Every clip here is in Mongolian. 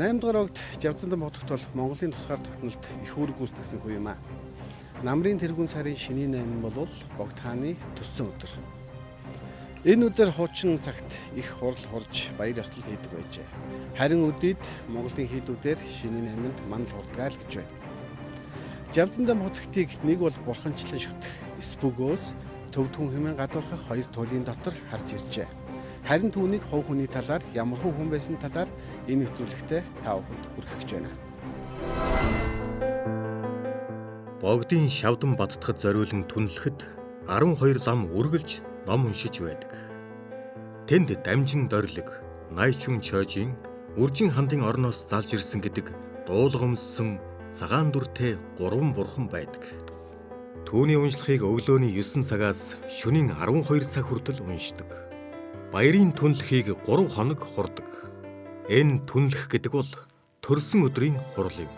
8 дугаар огт Жавцандан бодогт бол Монголын тусгаар тогтнолд их үүрэг гүйцэтгэсэн хүн юм а. Намрын тэргүүн сарын шинийн 8 бол Богд хааны төссөн өдөр. Энэ өдөр хуучин цагт их хурал хурж баяр ёслол хийдэг байжээ. Харин өдийд Монголын хийдүүдээр шинийн 8-нд манал хурдгаал гэж байна. Жавцандан бодогтыг нэг бол бурханчлан шүтэх, эсбүгөөс төвдгүн хэмээн гадуурхах хоёр туйлын дотор харж иржээ. Харин түүнийг хувь хүний талаар ямар хүн байсан талаар энэ нэвтрүүлэгтээ та бүхэнд хүргэж байна. Богдын шавдан баттахад зориулан түнлэхэд 12 лам үргэлж ном уншиж байдаг. Тэнд дамжин дорлог, Найчун Чожийн Үржин хандын орноос залж ирсэн гэдэг дуулгамссан цагаан дүртэй 3 бурхан байдаг. Түүний уншлагыг өглөөний 9 цагаас шөнийн 12 цаг хүртэл уншдаг. Баярын түнлэхийг 3 хоног хурдаг. Энэ түнлэх гэдэг бол төрсөн өдрийн хурал юм.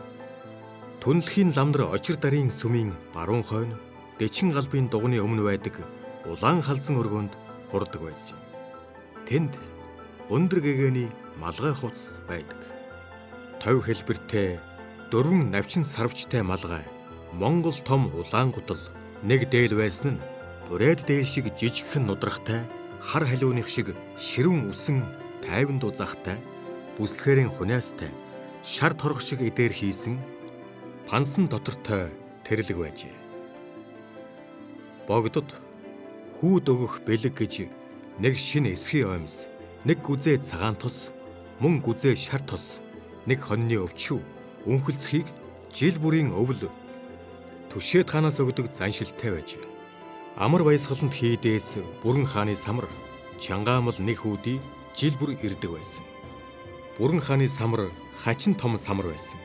Түнлэхийн ламдар очир дарын сүмийн баруун хойно дэчин галбын дугны өмнө байдаг улаан халзан өргөөнд хурдаг байсан юм. Тэнд өндөр гэгээний малгай хувцас байдаг. Тов хэлбэртэй 4 навчин сарвчтай малгай, Монгол том улаан гутал нэг дээл байсан нь бүрээд дээл шиг жижигхэн нудрахтай, хар халиуных шиг ширүүн үсэн тайван дузахтай, бүслэхэрийн хуниастай, шар торох шиг эдээр хийсэн пансан дотортой тэрлэг байжээ. Богдод хүүд өгөх бэлэг гэж нэг шинэ эсхий оймс, нэг гүзээ цагаан тус, мөн гүзээ шар тус, нэг хоньны өвчүү, үнхэлцхийг жил бүрийн өвл түшээд ханаас өгдөг заншилтай байжээ. Амар баясгалант хийдээс бүрэн хааны самар, чангаамал нэг хүүдий жил бүр ирдэг байсан. Бүрэн хааны самар хачин том самар байсан.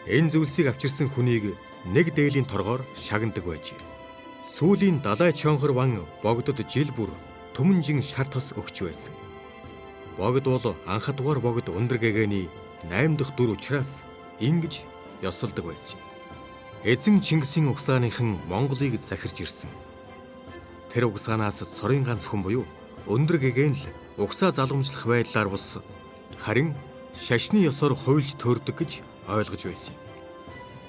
Энэ зүйлсийг авчирсан хүнийг нэг дээлийн торгоор шагнадаг байжээ. Сүүлийн далай чонхор ван Богдод жил бүр төмөнжин шар тос өгч байсан. Богд бол анхадугаар Богд өндөр гэгээний 8 дахь дүр учраас ингэж ёсолдог байсан. Эзэн Чингисийн угсааныхан Монголыг захирч ирсэн. Тэр угсаанаас цорын ганц хүн буюу өндөр гэгээн л угсаа залгамжлах байдлаар бус харин шашны ёсоор хуйлж төрдөг гэж ойлгож байсан юм.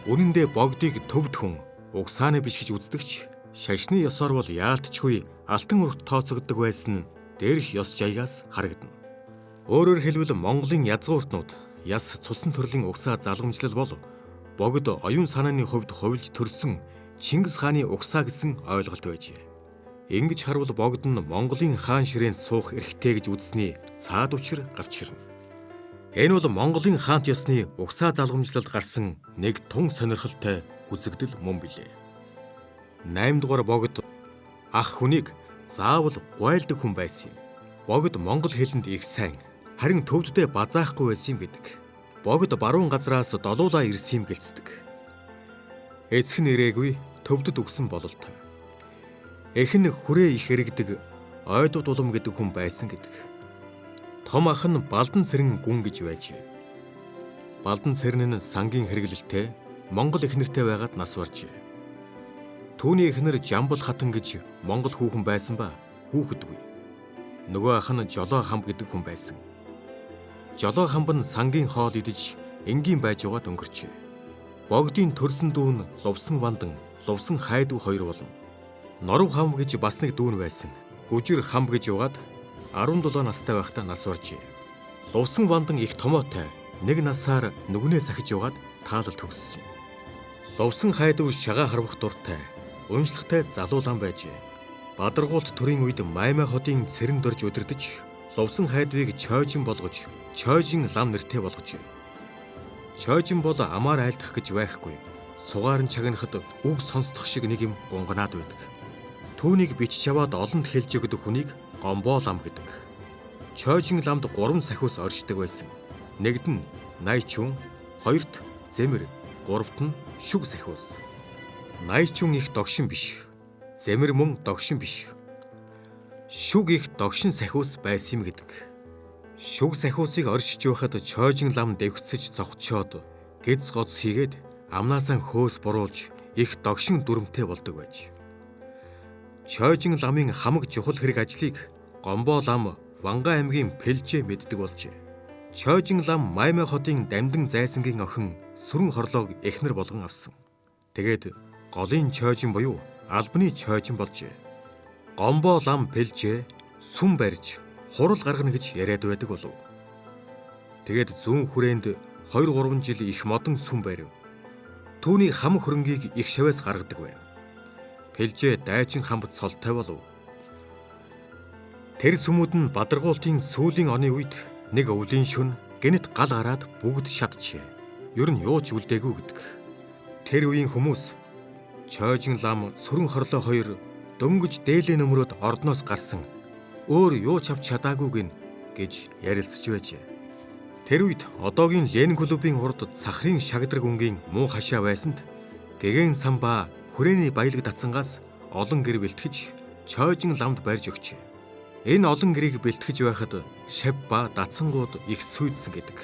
Үнэн дээр Богдыг төвд хүн угсааны биш гэж үздэгч шашны ёсоор бол яалтчгүй алтан урагт тооцогддог байсан нь дээрх ёс жаягаас харагдана. Өөрөөр хэлбэл Монголын язгууртнууд яс цусан төрлийн угсаа залгамжлал бол Богд оюун санааны хувьд хувилж төрсөн Чингис хааны угсаа гэсэн ойлголт байжээ. Ингэж харвал Богд нь Монголын хаан ширээнд суух эрхтэй гэж үзсний цаад учир гарч ирнэ. Энэ бол Монголын хаант ёсны угсаа залгамжлалд гарсан нэг тун сонирхолтой үзэгдэл мөн билээ. 8 дугаар Богд ах хүнийг заавал гуайлдаг хүн байсан юм. Богд монгол хэлэнд их сайн, харин төвддөө базаахгүй байсан юм гэдэг. Богд баруун газраас долуулаа ирсэн юм гэлцдэг. Эцэг нь ирээгүй төвдөд үгсэн бололтой. Эхэн хүрээ их эргдэг ойдууд улам гэдэг хүн байсан гэдэг. Том ах нь Балдан цэрэн гүн гэж байжээ. Балдан цэрэн нь сангийн хэрэглэлтэй Монгол эхнэртэй байгаад нас баржээ. Түүний эхнэр Жамбал хатан гэж Монгол хүүхэн байсан ба хүүхэдгүй. Нөгөө ах нь Жолоо хамб гэдэг хүн байсан. Жолоо хамб нь сангийн хоол идэж энгийн байж угаад өнгөрчээ. Богдын төрсөн дүүн Лувсан Вандан, Лувсан Хайдуу хоёр болон Норов хамб гэж бас нэг дүүн байсан. Гүжир хамб гэж угаад 17 настай байхдаа нас баржээ. Лувсан Вандан их томоотой, нэг насаар нүгнээ сахиж угаад таалал төгссөн. Лувсан Хайдуу шагаа харвах дуртай, уншлагатай залуу лам байжээ. Бадаргуулт төрийн үед Маймай хотын цэрэнд орж удирдах Лувсан Хайдвыг Чойжин болгож, Чойжин лам нэртэй болгожээ. Чойжин бол амаар айлдах гэж байхгүй. Сугаар нь чагнахад үг сонсдох шиг нэг юм гунганаад байдаг. Түүнийг бичиж аваад олонд хэлж өгдөг хүнийг Гомбоо лам гэдэг. Чойжин ламд 3 сахиус оршдог байсан. Нэгд нь Найчун, хоёрт Зэмэр, гуравт нь Шүг сахиус. Найчун их догшин биш. Зэмэр мөн догшин биш. Шүг их догшин сахиус байсан юм гэдэг. Шүг сахиусыг оршиж байхад Чойжин лам дэвхцэж цогцоод гэз гоц хийгээд амнаасаа хөөс буруулж их догшин дүрмтэй болдог байж. Чойжин ламын хамаг чухал хэрэг ажлыг Гомбоо лам Ванга аймгийн Пэлжээ мэддэг болжээ. Чойжин лам Маймай хотын Дамдан зайсангийн охин Сүрэн хорлоог эхнэр болгон авсан. Тэгээд голын чойжин буюу албаны чойжин болжээ. Гомбоо лам пэлжээ, сүм барьж, хурал гаргана гэж яриад байдаг болов. Тэгээд зүүн хүрээнд 2-3 жил их модон сүм барив. Түүний хам хөрөнгийг их шавьяас гаргадаг байв. Пэлжээ дайчин хамт цолтой болов. Тэр сүмүүд нь бадаргуултын сүүлийн оны үед нэг өвлийн шөнө гэнэт гал гараад бүгд шатжээ. Ер нь юу ч үлдээгүй гэдэг. Тэр үеийн хүмүүс Чойжин лам Сүрэн хорлоо хоёр дөнгөж дээлээ нөмрөөд ордноос гарсан. Өөр юу ч авч чадаагүй гин гэж ярилцж байжээ. Тэр үед одоогийн Ленин клубын урд цахрын шагдраг өнгийн муу хашаа байсанд гэгэн самбаа хүрээний баялаг татсангаас олон гэр бэлтгэж Чойжин ламд барьж өгчээ. Энэ олон гэрийг бэлтгэж байхад шав ба датсангууд их сүйдсэн гэдэг.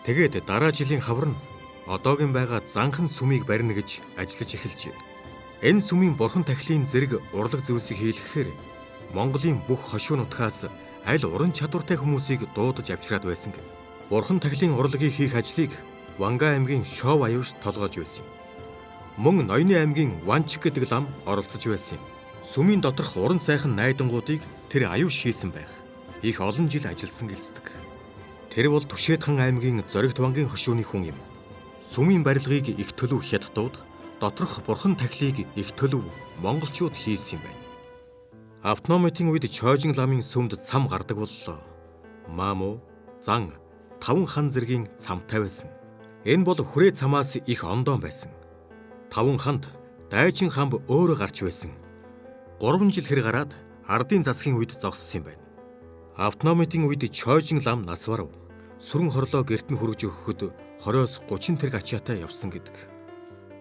Тэгээд дараа жилийн хавар нь одоогийн байгаа занхан сүмийг барина гэж ажиллаж эхэлжээ. Энэ сүмийн бурхан тахилын зэрэг урлаг зүйлсийг хийлгэхээр Монголын бүх хошуу нутгаас аль уран чадвартай хүмүүсийг дуудаж авчираад байсан гэ. Бурхан тахилын урлагийг хийх ажлыг Ванга аймгийн Шов аюуш толгойж байсан юм. Мөн Ноёны аймгийн Ванчик гэдэг лам оролцож байсан юм. Сүмийн доторх уран сайхан найдангуудыг тэр аюуш хийсэн байх. Их олон жил ажилласан гэлцдэг. Тэр бол Түшээдхан аймгийн Зоригт Вангийн хошууны хүн юм. Сүмийн барилгыг их төлөв хятадууд, доторх бурхан тахилыг их төлөв монголчууд хийсэн юм байна. Автономитын үед Чойжин ламын сүмд цам гардаг боллоо. Мааму, зан, 5 хан зэргийн цамтай байсан. Энэ бол хүрээ цамаас их ондоон байсан. 5 ханд дайчин хамб өөрөө гарч байсан. 3 жил хэр гараад ардын засгийн үед зогссон юм байна. Автономитын үед Чойжин лам нас барав. Сүрэн хорлоо гэрт нь хүргэж өгөхөд 20-30 тэрэг ачаатай явсан гэдэг.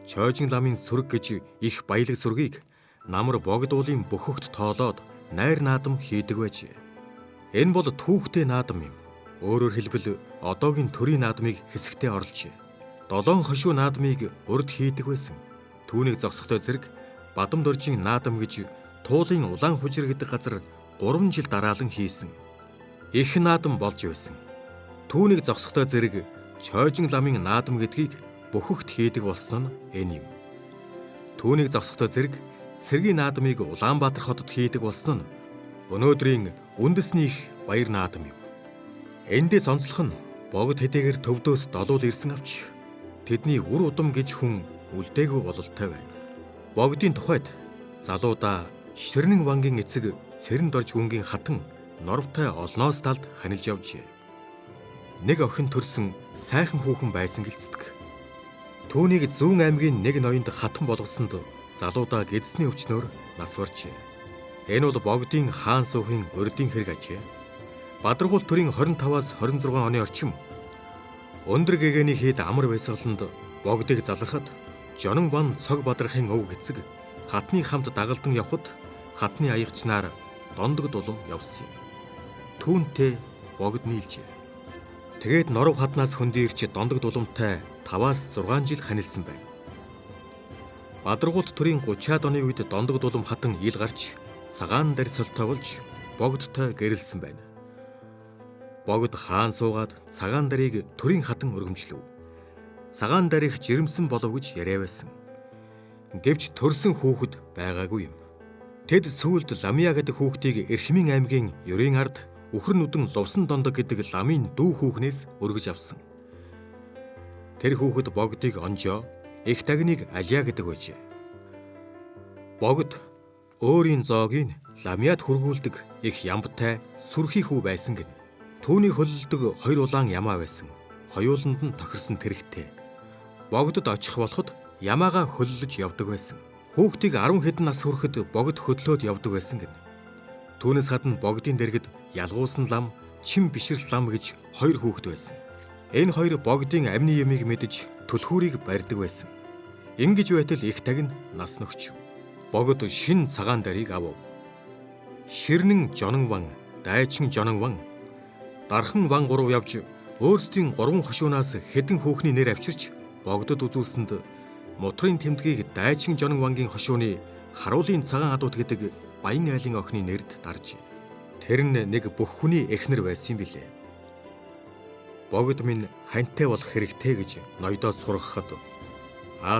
Чойжин ламын сүрэг гэж их баялаг сүргийг намар богдуулын бөхөгт тоолоод найр наадам хийдэг байжээ. Энэ бол түүхтэй наадам юм. Өөрөөр хэлбэл одоогийн төрийн наадмыг хэсэгтээ орлжээ. 7 хошуу наадмыг урд хийдэг байсан. Түүнийг зогсохдоо зэрэг Бадам доржийн наадам гэж Туулын улаан хужир гэдэг газар 3 жил дараалан хийсэн. Их наадам болж байсан. Түүнийг зогсохдоо зэрэг Чойжин ламын наадам гэдгийг бөхөгт хийдэг болсон нь энэ юм. Түүнийг зогсохдоо зэрэг цэргийн наадмыг Улаанбаатар хотод хийдэг болсон нь өнөөдрийн үндэсний их баяр наадам юм. Эндээс онцлох нь богд хэдийгээр төвдөөс долуул ирсэн авч тэдний үр удам гэж хүн үлдээгүй бололтой байна. Богдын тухайд залуудаа Ширнэн Вангийн эцэг Цэрэн дорж гүнгийн хатан норвтой олноос талд ханилж явжээ. Нэг охин төрсөн сайхан хүүхэн байсан гэлцдэг. Түүнийг Зүүн аймгийн нэг ноёнд хатан болгосонд залуудаа гэдсний өвчнөөр нас баржээ. Энэ бол богдын хаан суухийн урдын хэрэг ажээ. Бадаргуул төрийн 25-аас 26 оны орчим өндөр гэгэний хэд амар байсгаланд богдыг залрахад Жонон Ван цог бадрахын өв гэцэг хатны хамт дагалдан явхад хатны аягчнаар дондог дулам явсан юм. Түүнтэй богд нийлжээ. Тэгээд норов хатнаас хөндөрч дондог дуламтай 5-аас 6 жил ханилсан байна. Бадаргуут төрийн 30-аад оны үед дондог дулам хатан ил гарч цагаан дарь солтой болж богдтой гэрэлсэн байна. Богд хаан суугаад цагаан дарыг төрийн хатан өргөмжлөв. Цагаан дарих жирэмсэн болов гэж яриа байсан. Гэвч төрсөн хүүхэд байгаагүй юм. Тэд сүүлд Ламия гэдэг хүүхдийг Эрхмийн аймгийн Ёрийн ард Үхэр нүдэн Лувсан дондог гэдэг ламын дүү хүүхнээс өргөж авсан. Тэр хүүхэд богдыг онжоо, их тагныг Алия гэдэг байжээ. Богд өөрийн зоогийг Ламиад хүргүүлдэг их ямбтай сүрхий хүү байсан гэн. Түүний хөлөлдөг 2 улаан ямаа байсан. Хоёуланд нь тохирсон тэрэгтэй. Богдод очих болоход ямаага хөллөж явдаг байсан. Хүүхдийг 10 хэдэн нас хүрэхэд богд хөдлөөд явдаг байсан гэн. Түүнээс гадна богдын дэргэд ялгуулсан лам, чин бишрэл лам гэж 2 хүүхэд байсан. Энэ 2 богдын амны ямыг мэдж түлхүүрийг барьдаг байсан. Ингэж байтал их таг нь нас нөхч. Богд шин цагаан дарыг авав. Ширнэн Жонон Ван, Дайчин Жонон Ван, Дархан Ван 3 явж өөрсдийн 3 хошуунаас хэдэн хүүхний нэр авчирч богдод үзүүлсэнд Мотрын тэмдгийг Дайчин Жонон Вангийн хошууны Харуулын цагаан адууд гэдэг Баян айлын охины нэрд даржээ. Тэр нь нэг бүх хүний эхнэр байсан юм билээ. Богд минь ханьтай болох хэрэгтэй гэж ноёдоо сургахад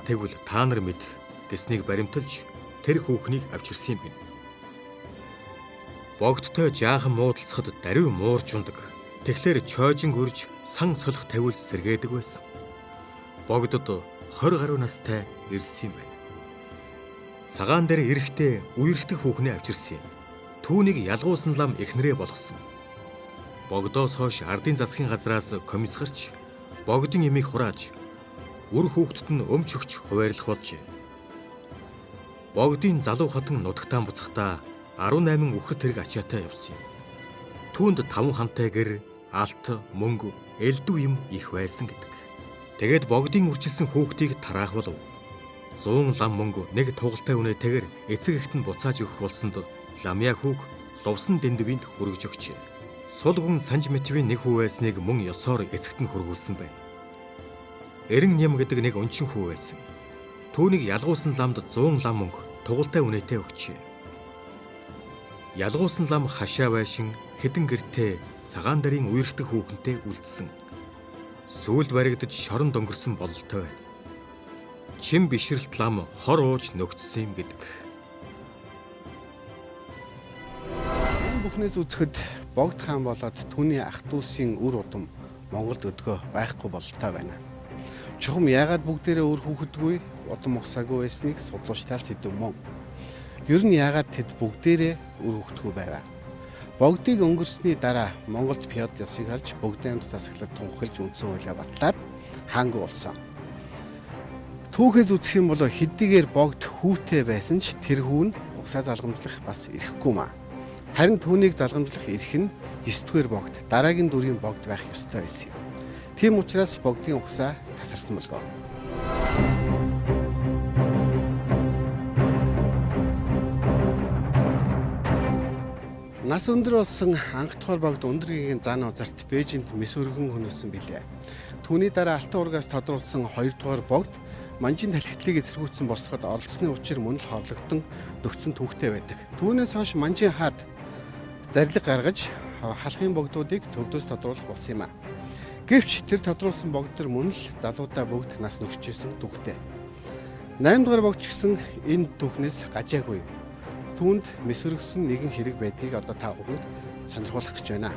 тэгвэл та нар мэд гэснийг баримталж тэр хүүхнийг авчирсан юм гин. Богдтой жаахан муудалцахад даруй муурж ундаг. Тэгэхээр чойжин үрж сан солих тавиулж сэргээдэг байсан. Богдод 20 гаруй настай ирсэн юм байна. Цагаан дээр эрэхтэй үерхтэх хүүхнээ авчирсан юм. Түүнийг ялгуулсан лам эхнэрээ болгосон. Богдоос хойш ардын засгийн газраас комиссарч богдын эмийг хурааж үр хүүхдэд нь өмч өгч хуваарлах болжээ. Богдын залуу хатан нутагтаа буцахдаа 18 үхрд тэрэг ачаатай явсан юм. Түүнд 5 хантай гэр, алт, мөнгө, элдв юм их байсан гэдэг. Тэгээд богдын үрчилсэн хүүхдийг тараах болов. 100 лам мөнгө нэг тугалтай үнэтэйгээр эцэг эхт нь буцааж өгөх болсонд ламья хүүг лувсан дэндвинд хүргэж өгчээ. Сул хүн санж мэтвийн нэг хүү байсныг мөн ёсоор эцэгт нь хүргүүлсэн байна. Эрен ням гэдэг нэг өнчин хүү байсан. Түүнийг ялгуулсан ламд 100 лам мөнгө тугалтай үнэтэй өгчээ. Ялгуулсан лам хашаа байшин хэдэн гэртээ цагаан дарын үерхтэх хүүхэнтэй үлдсэн. Сүүлд баригдаж шорон дөнгөрсөн бололтой байна. Чин бишрэлт лам хор ууж нөгдсөн юм гэдэг. Бүхнээс үзэхэд Богд хаан болоод түүний ах дүүсийн үр удам Монголд өдгөө байхгүй бололтой байна. Чухам яагаад бүгдээрээ үр хүүхэдгүй удам угсаагүй байсныг судлуучтай сэдв мөн. Ер нь яагаад тэд бүгдээрээ үр хүүхэдгүй байваа? Богдыг өнгөрсний дараа Монголд феод ёсыг алж богдын амьд засаглалд тунхилж үндсэн хуулиа батлаад хаангүй болсон. Түүхээс үзэх юм бол хэдийгээр Богд хүүтэй байсан ч тэр хүү нь угсаа залгамжлах бас ирэхгүй маа. Харин түүнийг залгамжлах эрх нь 9-р Богд, дараагийн дүрийн Богд байх ёстой байсан юм. Тийм учраас Богдын угсаа тасарсан болгоо. Нас өндөр болсон анх дахь Богд Өндөр гэгийн зан узарт Бээжинд мэс өргөн хөнөөсөн билээ. Түүний дараа Алтан ургаас тодруулсан 2 дугаар Богд Манжин талхитлыг эсэргүүцсэн босгоход оролцсны учир мөн л хорлогдсон нөхцөн түүхтэй байдаг. Түүнээс хойш Манжин хаад зарлиг гаргаж халахын богдуудыг төвдөөс тодруулах болсон юм а. Гэвч тэр тодруулсан богдор мөн л залуудаа бүгд нас нөхчээсэн түүхтэй. 8 дугаар богд ч гэсэн энэ түүхнээс гажаагүй. Түүнд мэсвэргсэн нэгэн хэрэг байдгийг одоо та бүхэнд сонирхуулах гэж байна.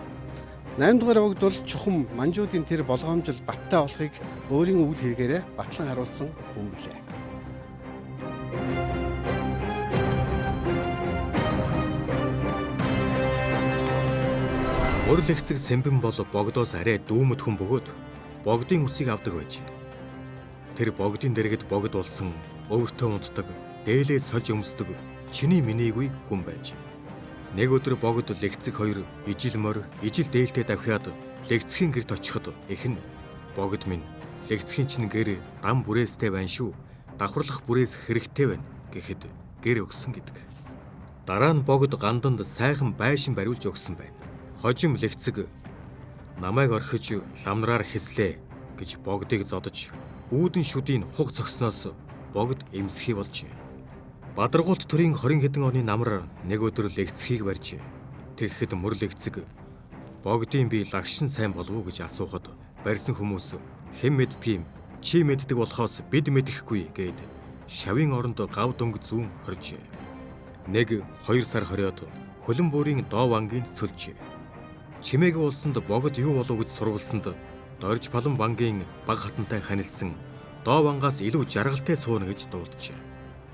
8 дугаар богд бол чухам манжуудын тэр болгоомжил баттай болохыг өөрийн үйл хэрэгээрээ батлан харуулсан хүн билээ. Урал эцэг Сэмбэн бол богдоос арай дүүмэд хүн бөгөөд богдын үсийг авдаг байж. Тэр богдын дэргэд богд болсон өвөртөө унтдаг, дээлээ сольж өмсдөг чиний минийгүй хүн байж. Нэг өдөр богд лэгцэг хоёр ижил морь, ижил дээлтэй давхиад лэгцгийн гэрт очиход эхэн богд минь лэгцгийн чинь гэр дам бүрээстэй байна шүү. Давхарлах бүрээс хэрэгтэй байна гэхэд гэр өгсөн гэдэг. Дараа нь богд ганданд сайхан байшин бариулж өгсөн байна. Хожим лэгцэг намайг орхиж ламнараар хэслээ гэж богдыг зодож үүдэн шүдийн хуг цогсноос богд эмсхий болж. Бадаргуулт төрийн 20 хэдэн оны намар нэг өдөр лэгцхийг барьж тэгэхэд мөр лэгцэг богдын би лагшин сайн болов уу гэж асуухад барьсан хүмүүс хэн мэддгийм чи мэддэг болохоос бид мэдэхгүй гээд шавын оронд гав дөнгө зүүн хорж. 1-2 сар хориод хөлөн бүрийн доо вангийн цөлж. Чимээг уулсанд богд юу болов гэж сурвалсанд дорж палан вангийн баг хатантай ханилсан доо вангаас илүү жаргалтай сууна гэж дуулжээ.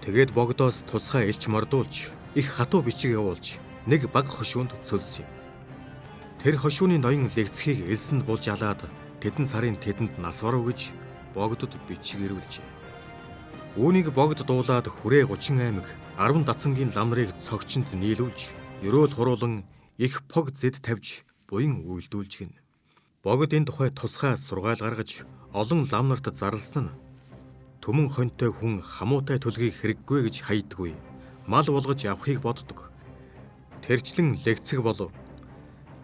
Тэгээд богдоос тусгай элч мордуулж их хатуу бичиг явуулж нэг баг хошуунд цөлсөн. Тэр хошууны ноён лэгцхийг элсэнд булж алаад тэдэн сарын тэдэнд нас оров гэж богдод бичиг ирүүлжээ. Үүнийг богд дуулаад хүрээ 30 аймаг 10 дацангийн лам нарыг цогчонд нийлүүлж ерөөл хуруулан их пог зэд тавьж буян үйлдүүлж гин. Богд энэ тухай тусгай сургаал гаргаж олон лам нарт зарласан нь төмөн хонтой хүн хамуутай төлгийг хэрэггүй гэж хайдаггүй. Мал болгож авахыг боддог. Тэрчлэн лэгцэг болов.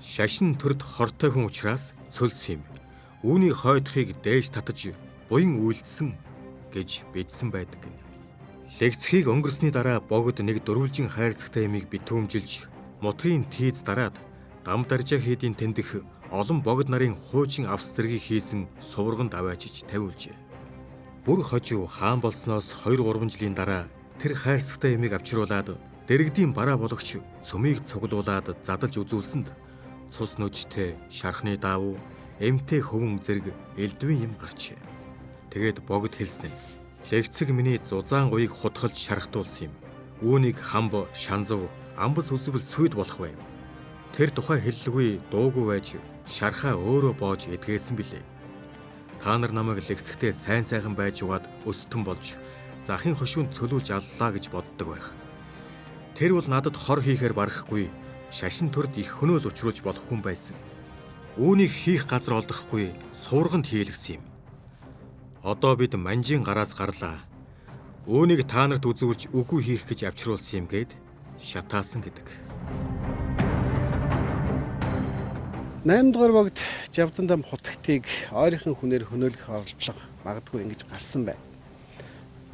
Шашин төрд хортой хүн учраас цөлсөн юм. Үүний хойдохыг дээж татаж буян үйлдсэн гэж бидсэн байдаг гин. Лэгцхийг өнгөрсний дараа богд нэг дөрвөлжин хайрцагтай эмийг битүүмжилж мотрийн тийз дараад дам даржаа хийдийн тэндэх олон богд нарын хуучин авс зэргийг хийсэн сувраганд аваачиж тавиулжээ. Бүр хожуу хаан болсноос 2-3 жилийн дараа тэр хайрцагтай эмийг авчруулад дэрэгдийн бараа бологч цөмийг цуглуулад задалж үзүүлсэнд цус нүжтэй шархны даавуу эмтэй хөвөн зэрэг элдвийн юм гарчээ. Тэгээд богд хэлсэн нь лэгцэг миний зузаан гуйг хутгалж шархтуулсан юм. Үүнийг хамб, шанзав, амбас үзвэл сүйд болох байв. Тэр тухай хэллгүй дуугүй байж шархаа өөрөө боож эдгээсэн билээ. Та нар намайг лэгцэгтэй сайн сайхан байж угаад өстөн болж захын хошуунд цөлүүлж аллаа гэж боддог байх. Тэр бол надад хор хийхээр барахгүй шашин төрд их хөнөөл учруулж болох хүн байсан. Үүнийг хийх газар олдохгүй суурганд хийлгсэн юм. Одоо бид манжийн гараас гарлаа. Үүнийг та нарт үзүүлж үгүй хийх гэж авчруулсан юм гээд шатаасан гэдэг. 8 дугаар богд Жавзан дам хутагтыг ойрхон хүнээр хөнөөлөх оролдлого магадгүй ингэж гарсан байна.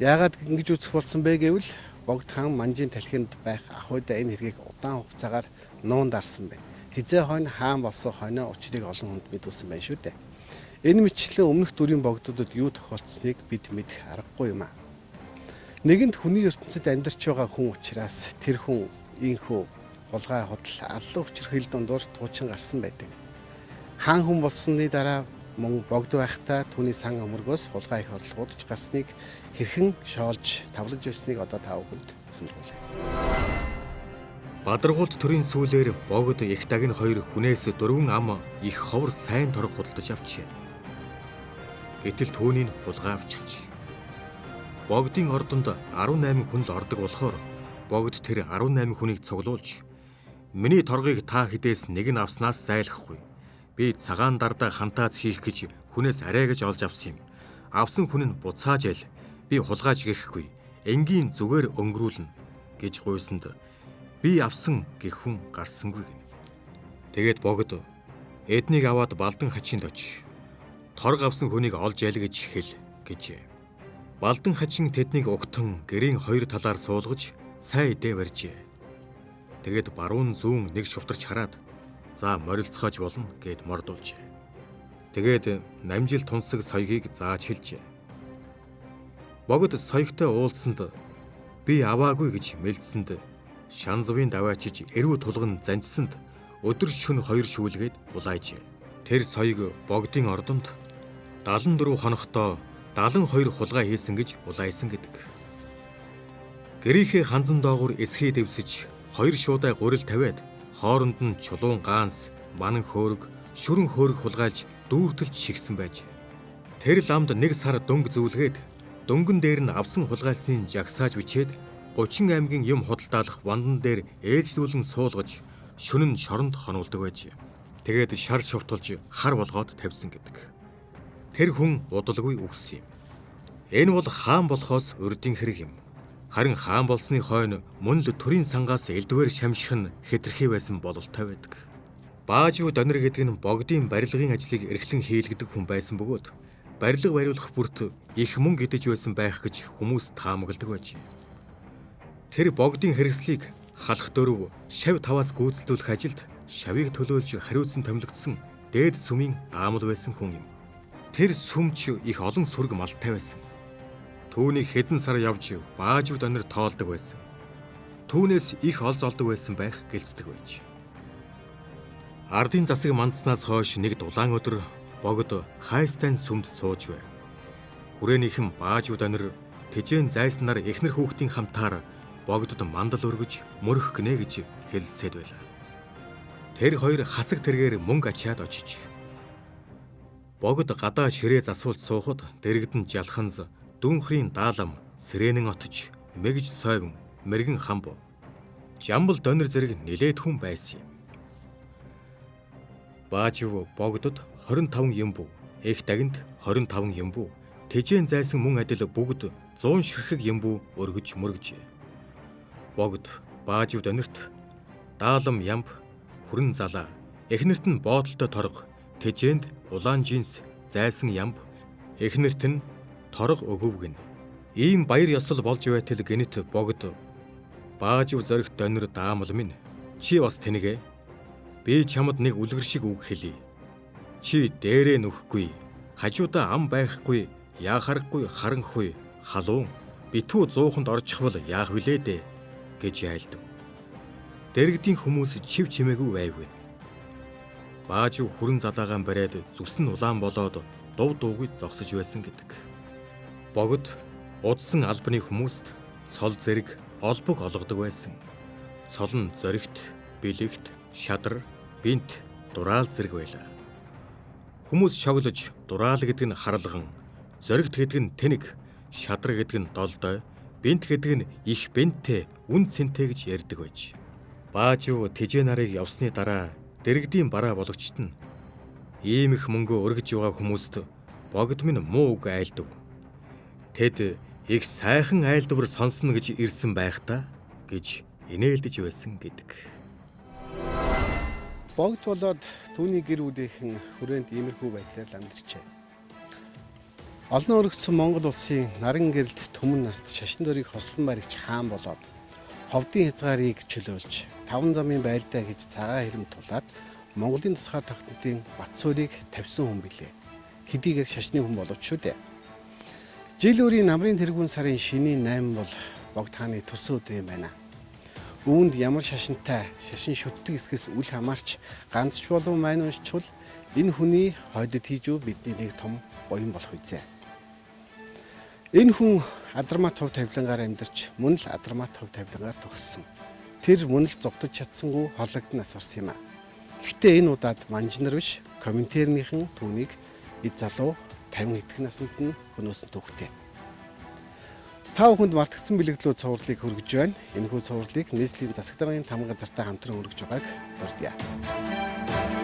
Яагаад ингэж үүсэх болсон бэ гэвэл богд хаан манжийн талхинд байх ахуйда энэ хэргийг удаан хугацаагаар нуун дарсан байна. Хизээ хойно хаан болсон хойно учрыг олон хүнд мэдүүлсэн байна шүү дээ. Энэ мэтчлэн өмнөх дүрийн богдуудад юу тохиолдсныг бид мэдэх аргагүй юм аа. Нэгэнт хүний ертөнцид амьдарч байгаа хүн учраас тэр хүн инхүү хулгай худал аллах хүчрхийл дундуур туучин гарсан байдаг. Хаан хүн болсны дараа мөн богд байхдаа түүний сан өмөргөөс хулгай их орлогуудж гарсныг хэрхэн шоолж тавлаж байсныг одоо та бүхэнд сонирхуулъя. Бадаргуулт төрийн сүүлээр богд их дагны 2 хүнээс 4 ам их ховор сайн торг худалдаж авчээ. Гэтэл түүнийг хулгай авчихж. Богдын ордонд 18 хүн л ордог болохоор богд тэр 18 хүнийг цуглуулж миний торгыг та хідээс нэг нь авснаас зайлахгүй. Би цагаан дардаа хантаац хийх гэж хүнээс арай гэж олж авсан юм. Авсан хүн нь буцааж айл. Би хулгайж гэхгүй. Энгийн зүгээр өнгөрүүлнэ гэж гуйсанд би авсан гэх хүн гарсангүй гэнэ. Тэгээд богд эднийг аваад балдан хачинд очив. Торг авсан хүнийг олж айл гэж хэл гэжээ. Балдан хачин тэднийг угтан гэрийн 2 талаар суулгаж цай идэ барьжээ. Тэгээд баруун зүүн нэг шувтарч хараад за морилцоож болно гэд мордуулжээ. Тэгээд намжил тунсаг соёгийг зааж хэлжээ. Богд соёгтой уулзсанд би аваагүй гэж мэлдсэнд шанзвын даваачиж эрүү тулган занжсанд өдөр шөнө 2 шүүлгээд улаажээ. Тэр соёг богдын ордонд 74 хоногтоо 72 хулгай хийсэн гэж улайсан гэдэг. Гэрийнхээ ханзан доогуур эсхий дэвсэж 2 шуудаа гурил тавиад хооронд нь чулуун гаанс, манан хөөрг, шүрэн хөөрг хулгайлж дүүртэлж шигсэн байж. Тэр ламд 1 сар дөнгө зүүлгээд дөнгөн дээр нь авсан хулгайлсны жагсааж бичээд 30 аймгийн юм худалдаалах вандан дээр ээлжлүүлэн суулгаж шөнө нь шоронд хонуулдаг байж. Тэгээд шар шувтулж хар болгоод тавьсан гэдэг. Тэр хүн удалгүй үгсэн юм. Энэ бол хаан болохоос урдийн хэрэг юм. Харин хаан болсны хойно мөн л төрийн сангаас элдвэр шамших нь хэтэрхий байсан бололтой байдаг. Баажуу донор гэдэг нь богдын барилгын ажлыг эрхлэн хийлгэдэг хүн байсан бөгөөд барилга бариулах бүрт их мөнгө идэж байсан байх гэж хүмүүс таамагладаг байж. Тэр богдын хэрэгслийг халах дөрөв шав таваас гүйцэлдүүлэх ажилд шавыг төлөөлж хариуцсан томилогдсон дээд сүмийн даамал байсан хүн юм. Тэр сүмч их олон сүрэг малтай байсан. Түүнийг хэдэн сар явж баажуу донор тоолдог байсан. Түүнээс их олж олдог байсан байх гэлцдэг байж. Ардын засаг мандснаас хойш нэг дулаан өдөр богд хайстайн сүмд сууж байв. Хүрээнийхэн баажуу донор тэжээн зайснаар эхнэр хүүхдийн хамтаар богдод мандал өргөж мөрөх гинэ гэж хэлэлцээд байлаа. Тэр хоёр хасаг тэргээр мөнгө ачаад очиж. Богд гадаа ширээ засуулж суухад дэрэгдэн жалханз дүнхрийн даалам, сэрэнэн отож, мэгж сойвон, мэргэн хамб, жамбал донор зэрэг нилээд хүн байсан юм. Баажуу богдод 25 юмбу, их дагинд 25 юмбу, тэжээн зайсан мөн адил бүгд 100 ширхэг юмбу өргөж мөргөжээ. Богд баажуу донорт даалам ямб, хүрэн залаа, эхнэрт нь боодолтой торго, тэжээнд улаан жинс, зайсан ямб, эхнэрт нь торго өгөвгэн. Ийм баяр ёслол болж байтал гэнэт богд баажуу зоригт донор даамал минь чи бас тэнэгэ. Би чамд нэг үлгэр шиг үг хэлье. Чи дээрээ нүхгүй, хажуудаа ам байхгүй, яахарахгүй харанхуй, халуун, битүү зууханд орчихвол яах вүлээ дээ гэж айлдав. Дэрэгдийн хүмүүс чив чимээгүй байвгүй. Баажуу хүрэн залаагаан бариад зүс нь улаан болоод дув дуугүй зогсож байсан гэдэг. Богд удсан албаны хүмүүст цол зэрэг олбог олгодог байсан. Цол нь зоригт, бэлэгт, шадар, бинт, дураал зэрэг байлаа. Хүмүүс шоглож дураал гэдэг нь харлган, зоригт гэдэг нь тэнэг, шадар гэдэг нь долдой, бинт гэдэг нь их бэнттэй, үн цэнтэй гэж ярьдаг байж. Баажуу тэжээ нарыг явсны дараа дэрэгдийн бараа бологчт нь ийм их мөнгө өргөж байгаа хүмүүст богд минь муу үг айлдав. Тэд их сайхан айлдвар сонсно гэж ирсэн байх та гэж инээлдэж байсан гэдэг. Богд болоод түүний гэр бүлийнхэн хүрээнд иймэрхүү байдлаар амьдарчээ. Олон өргөцсөн Монгол улсын наран гэрэлд түмэн наст шашин дөрийг хослон баригч хаан болоод ховдын хязгаарыг чөлөөлж 5 замын байлдаа гэж цагаан хэрэм тулаад Монголын тусгаар тогтнолын бат суурийг тавьсан хүн билээ. Хэдийгээр шашны хүн боловч шүү дээ. Жил өрийн намрын тэргүүн сарын шинийн 8 бол Богд хааны төсөн өдөр юм байна. Үүнд ямар шашинтай, шашин шүтдэг эсгээс үл хамаарч ганц ч болов маань уншчвал энэ хүний хойдод хийж бидний нэг том буян болох үзье. Энэ хүн Адармат төв тавилангаар амьдарч мөн л Адармат төв тавилангаар төгссөн. Тэр мөн л зогтож чадсангүй хорлогдсон асарсан юм а. Гэхдээ энэ удаад манжнар биш, комментэрнийхэн түүнийг эд залуу 50 эдэх наснд нь хөнөөсөн түүхтэй. Та бүхэнд мартагдсан бэлэгдлүүд цувралыг хүргэж байна. Энэхүү цувралыг нийслэлийн засаг даргын 5 газартай хамтран хүргэж байгааг дурдъя.